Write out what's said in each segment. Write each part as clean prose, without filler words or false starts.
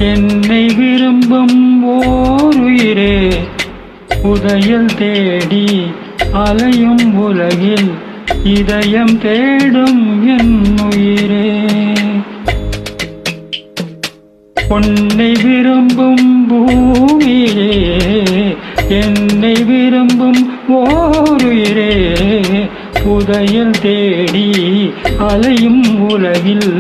என்னை விரும்பும் ஓருயிரே, புதையல் தேடி அலையும் உலகில் இதயம் தேடும் என் உயிரே. பொன்னை விரும்பும் பூமியிலே என்னை விரும்பும் ஓருயிரே, புதையல் தேடி அலையும் உலகில்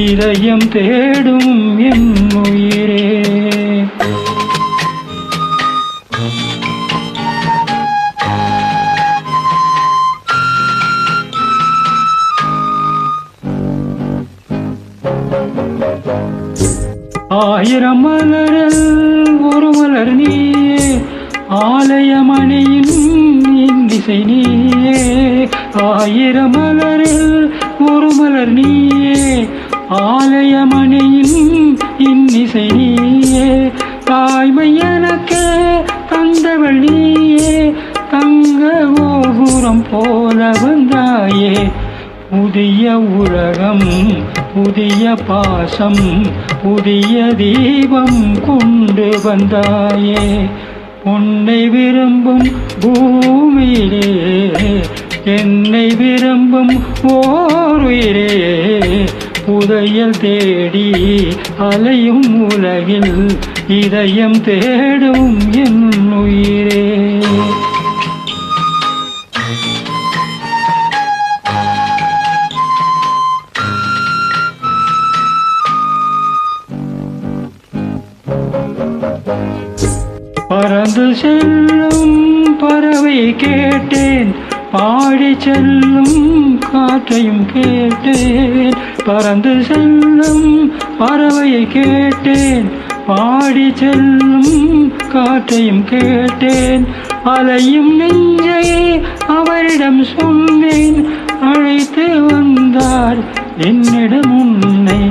இதயம் தேடும் என் உயிரே. ஆயிரம் மலரில் ஒரு மலர் நீயே, ஆலயமணியின் இந்திசை நீயே. ஆயிரம் மலரில் ஒரு மலர் நீயே, ஆலயமணியின் இன்னிசை நீயே. தாய்மை எனக்கே தந்தவள் நீயே, தங்க கோபுரம் போல வந்தாயே. புதிய உலகம் புதிய பாசம் புதிய தீபம் கொண்டு வந்தாயே. உன்னை விரும்பும் பூமியிலே என்னை விரும்பும் ஓருயிரே, புதையல் தேடி அலையும் உலகில் இதயம் தேடும் என் உயிரே. பறந்து செல்லும் பறவை கேட்டேன், பாடி செல்லும் காற்றையும் கேட்டேன். பறந்து செல்லும் பறவையை கேட்டேன், பாடி செல்லும் காற்றையும் கேட்டேன். அலையும் நெஞ்சை அவரிடம் சொன்னேன், அழைத்து வந்தார் என்னிடம் உன்னை.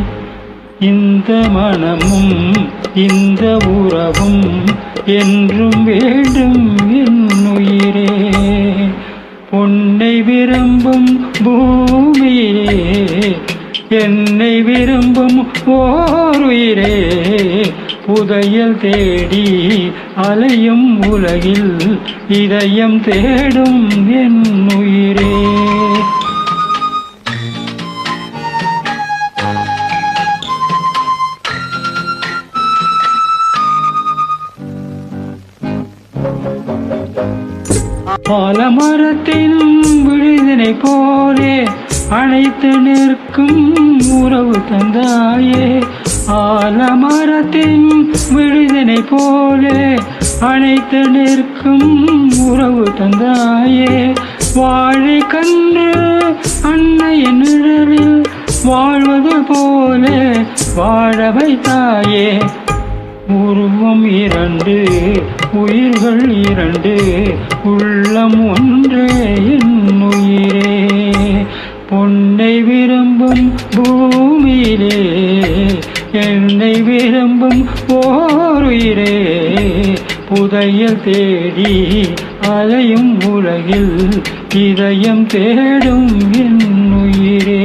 இந்த மனமும் இந்த உறவும் என்றும் வேண்டும் என் உயிரே. பொன்னை விரும்பும் பூமியிலே என்னை விரும்பும் ஓருயிரே, புதையல் தேடி அலையும் உலகில் இதயம் தேடும் என் உயிரே. ஆலமரத்தின் விழுதினை போலே அணைத்து நிற்கும் உறவு தந்தாயே. ஆலமரத்தின் விழுதினை போலே அணைத்து நிற்கும் உறவு தந்தாயே. வாழை கன்று அன்னையின் நிழலில் வாழ்வது போலே வாழ வைத்தாயே. உருவம் இரண்டு உயிர்கள் இரண்டு, உள்ளம் ஒன்றே என் உயிரே. பொன்னை விரும்பும் பூமியிலே என்னை விரும்பும் ஓருயிரே, புதையல் தேடி அலையும் உலகில் இதயம் தேடும் என் உயிரே.